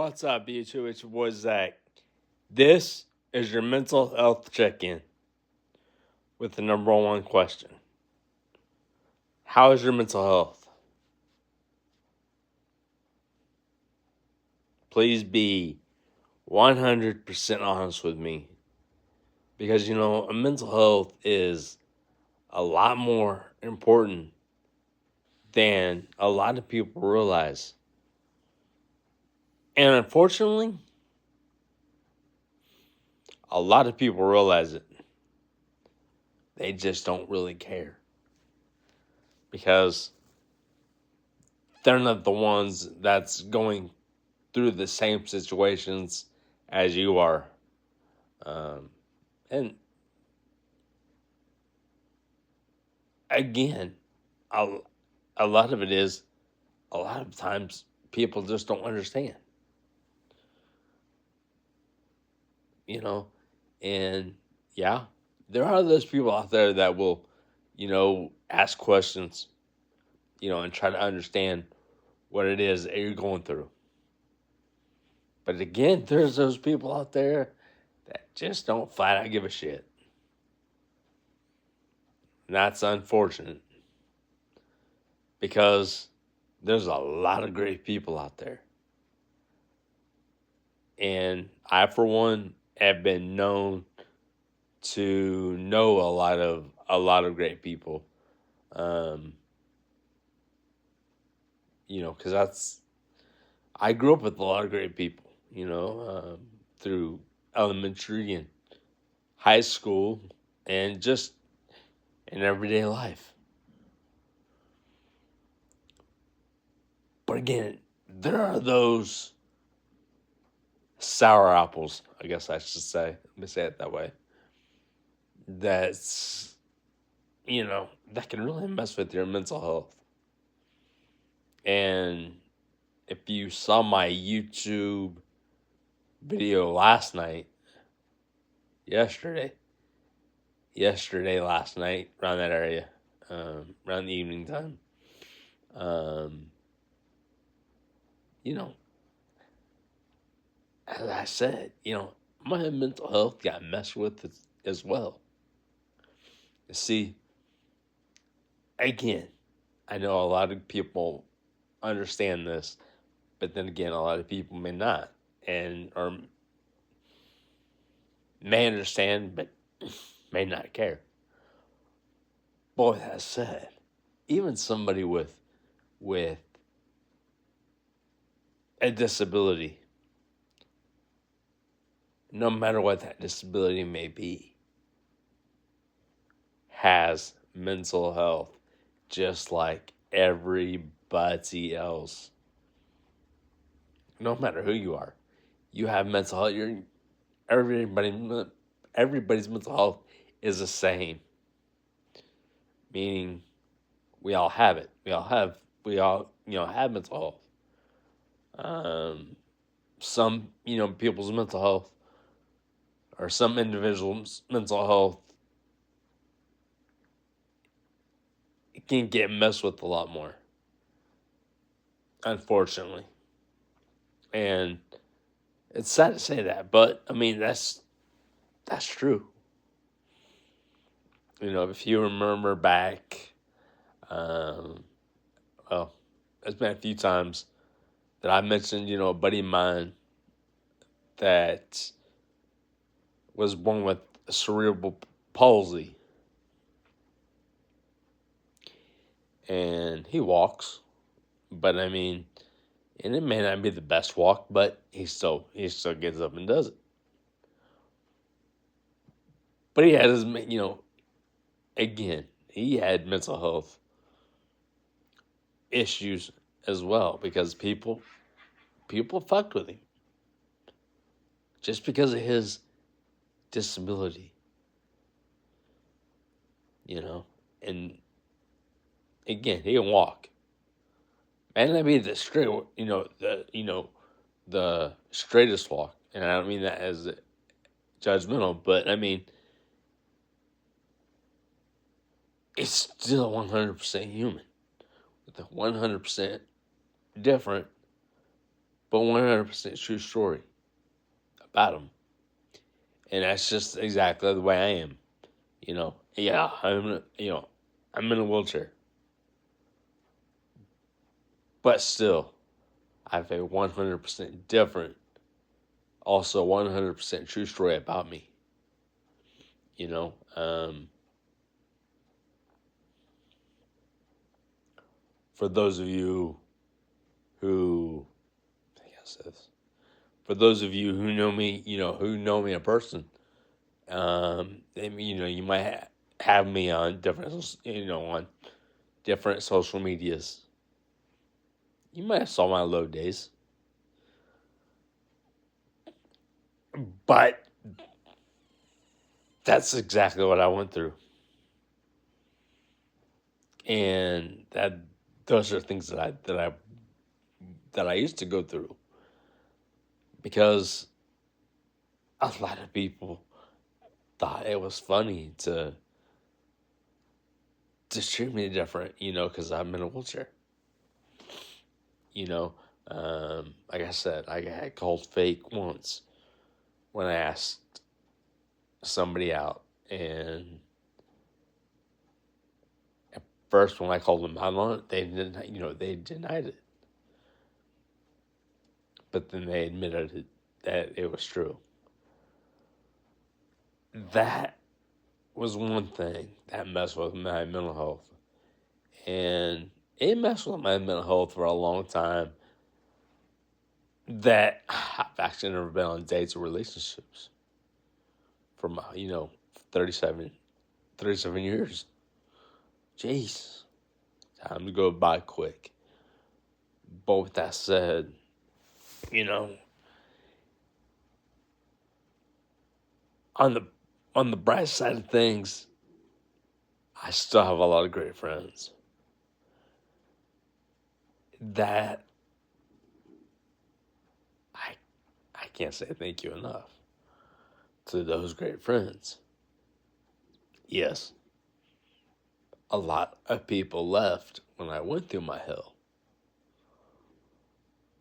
What's up, YouTube? It's your boy Zach. This is your mental health check-in with the number one question. How is your mental health? Please be 100% honest with me. Because, mental health is a lot more important than a lot of people realize. And unfortunately, a lot of people realize it. They just don't really care. Because they're not the ones that's going through the same situations as you are. And again, a lot of it is, a lot of times people just don't understand. And yeah, there are those people out there that will, ask questions, and try to understand what it is that you're going through. But again, there's those people out there that just don't flat out give a shit. And that's unfortunate because there's a lot of great people out there. And I, for one, have been known to know a lot of great people. Because I grew up with a lot of great people, through elementary and high school and just in everyday life. But again, there are those sour apples, I guess I should say. Let me say it that way. That's, that can really mess with your mental health. And if you saw my YouTube video last night, around that area, around the evening time, as I said, my mental health got messed with as well. See, again, I know a lot of people understand this, but then again, a lot of people may not, or may understand, but may not care. Boy, that said, even somebody with a disability, no matter what that disability may be, has mental health just like everybody else. No matter who you are, you have mental health. Everybody's mental health is the same. Meaning, we all have it. We all have mental health. Some people's mental health, or some individuals' mental health, it can get messed with a lot more, unfortunately. And it's sad to say that, but I mean that's true. If you remember back, well, there's been a few times that I mentioned, a buddy of mine that was born with cerebral palsy. And he walks, but I mean, and it may not be the best walk, but he still gets up and does it. But he had his, again, he had mental health issues as well, because people fucked with him just because of his disability, and again, he can walk. May not be the straight, the straightest walk, and I don't mean that as judgmental, but I mean, it's still 100% human, with a 100% different but 100% true story about him. And that's just exactly the way I am. Yeah, I'm in a wheelchair, but still, I have a 100% different, also 100% true story about me. You know, for those of you who, I guess this, for those of you who know me, who know me in person, you might have me on on different social medias. You might have saw my low days, but that's exactly what I went through, and those are things that I used to go through because a lot of people thought it was funny to treat me different, because I'm in a wheelchair. You know, like I said, I got called fake once when I asked somebody out, and at first when I called them out on it, they denied it, but then they admitted that it was true. That was one thing that messed with my mental health, and it messed with my mental health for a long time. That I've actually never been on dates or relationships for 37, 37 years. Jeez, time to go by quick. But with that said, you know, on the on the bright side of things, I still have a lot of great friends that I I can't say thank you enough to those great friends. Yes, a lot of people left when I went through my hell.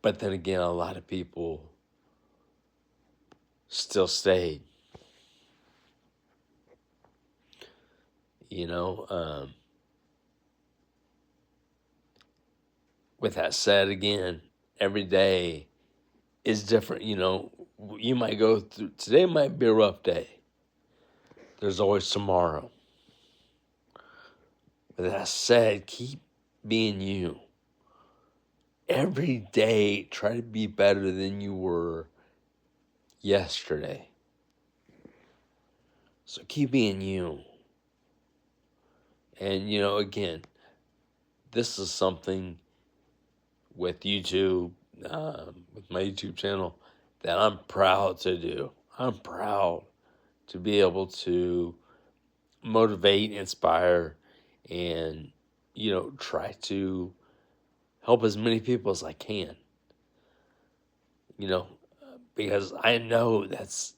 But then again, a lot of people still stayed. You know, with that said, again, every day is different. You might go through, today might be a rough day. There's always tomorrow. With that said, keep being you. Every day, try to be better than you were yesterday. So keep being you. And, again, this is something with YouTube, with my YouTube channel, that I'm proud to do. I'm proud to be able to motivate, inspire, and, try to help as many people as I can. Because I know that's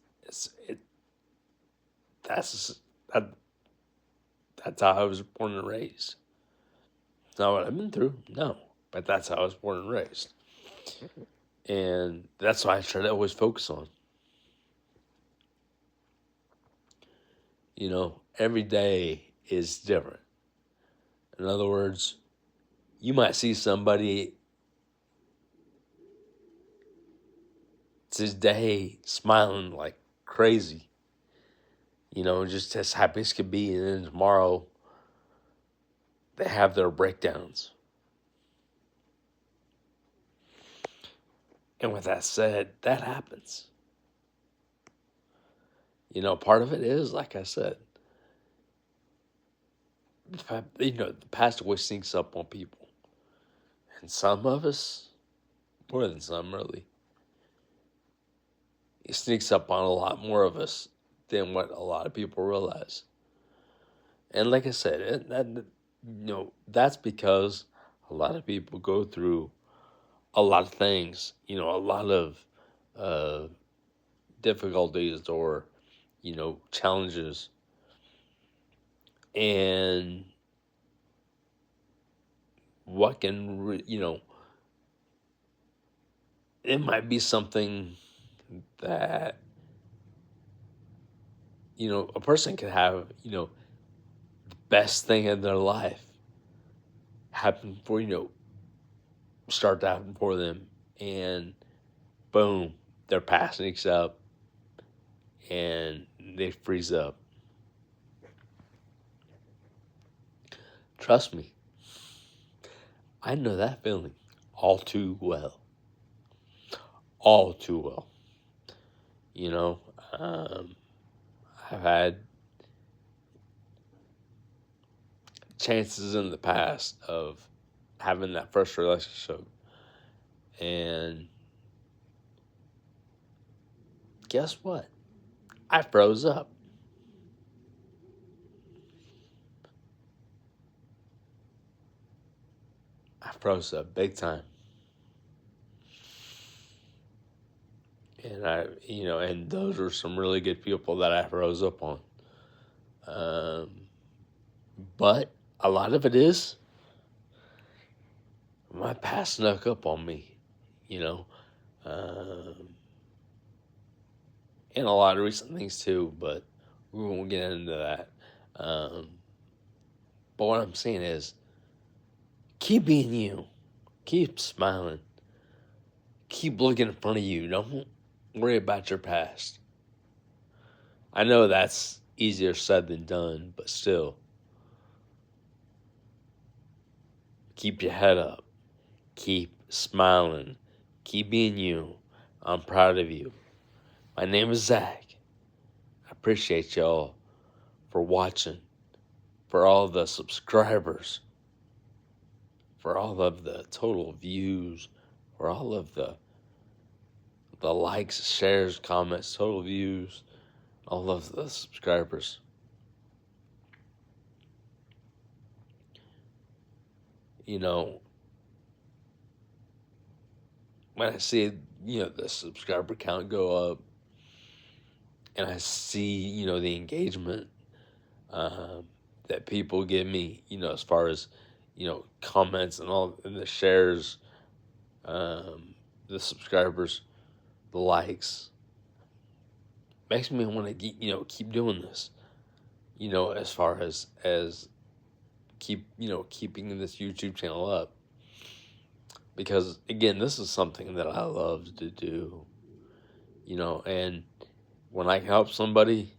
that, that's how I was born and raised. It's not what I've been through, no, but that's how I was born and raised, and that's why I try to always focus on. Every day is different. In other words, you might see somebody today smiling like crazy, just as happy as could be, and then tomorrow they have their breakdowns. And with that said, that happens. Part of it is, like I said, the past always sneaks up on people. And some of us, more than some really, it sneaks up on a lot more of us than what a lot of people realize. And like I said, that's because a lot of people go through a lot of things, a lot of uh, difficulties or, challenges. And what can, it might be something that, a person could have, the best thing in their life happen for, start to happen for them. And boom, their pass sneaks up and they freeze up. Trust me, I know that feeling all too well. All too well. You know, I've had chances in the past of having that first relationship, and guess what? I froze up. I froze up big time. And and those are some really good people that I froze up on. But a lot of it is my past snuck up on me, you know, um, and a lot of recent things too, but we won't get into that. Um, but what I'm saying is, keep being you, keep smiling, keep looking in front of you. Don't worry about your past. I know that's easier said than done, but still, keep your head up, keep smiling, keep being you. I'm proud of you. My name is Zach. I appreciate y'all for watching, for all the subscribers, for all of the total views, for all of the likes, shares, comments, total views, all of the subscribers. You know, when I see, the subscriber count go up and I see, the engagement that people give me, as far as, comments and all, and the shares, the subscribers, the likes, makes me want to, keep doing this, as far as keeping this YouTube channel up. Because again, this is something that I love to do, and when I can help somebody,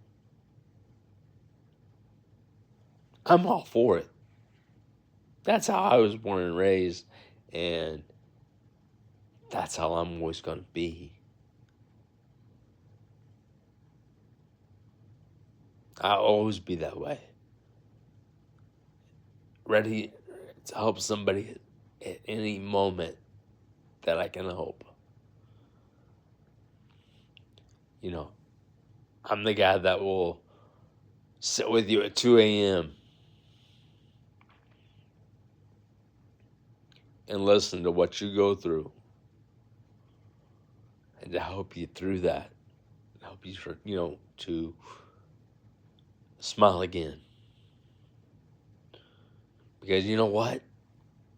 I'm all for it. That's how I was born and raised, and that's how I'm always going to be. I'll always be that way. Ready to help somebody at any moment that I can help. I'm the guy that will sit with you at 2 a.m. and listen to what you go through and to help you through that. Help you, to smile again. Because you know what?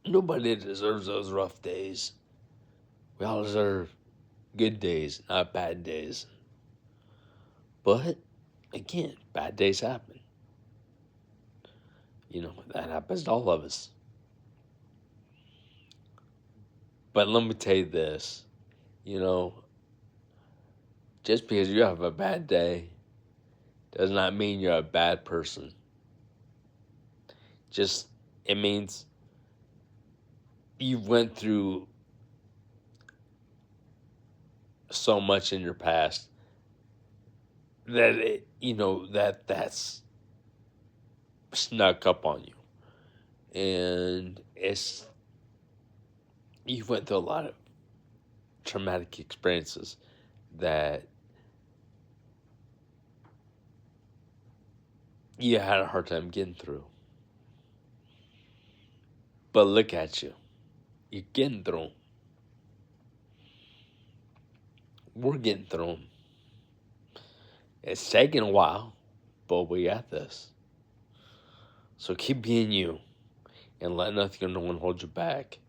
Nobody deserves those rough days. We all deserve good days, not bad days. But, again, bad days happen. That happens to all of us. But let me tell you this, just because you have a bad day does not mean you're a bad person. It means you went through so much in your past that that's snuck up on you. And you went through a lot of traumatic experiences that you had a hard time getting through. But look at you. You're getting through them. We're getting through them. It's taking a while, but we got this. So keep being you and let nothing or no one hold you back.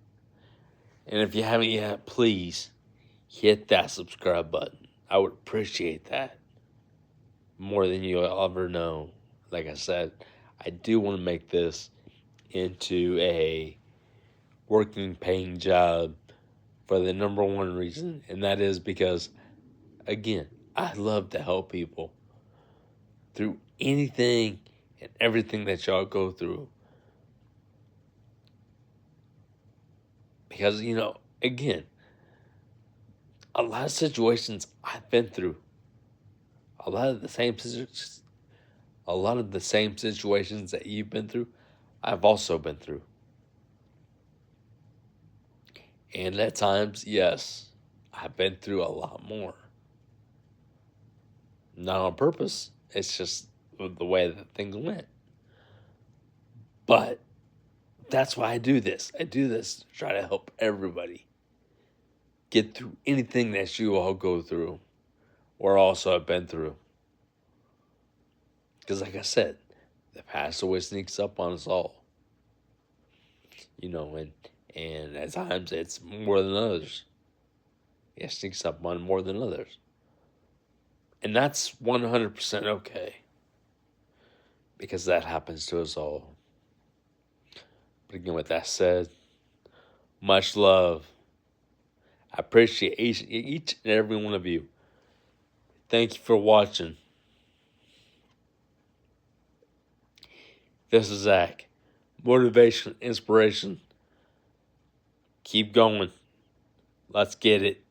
And if you haven't yet, please hit that subscribe button. I would appreciate that more than you'll ever know. Like I said, I do want to make this into a working, paying job for the number one reason, and that is because, again, I love to help people through anything and everything that y'all go through. Because, again, a lot of situations I've been through, a lot of the same situations that you've been through, I've also been through. And at times, yes, I've been through a lot more. Not on purpose. It's just the way that things went. But that's why I do this. I do this to try to help everybody get through anything that you all go through or also have been through. Because like I said, the past always sneaks up on us all. And at times it's more than others. It sneaks up on more than others. And that's 100% okay. Because that happens to us all. But again, with that said, much love. I appreciate each and every one of you. Thank you for watching. This is Zach. Motivation, inspiration. Keep going. Let's get it.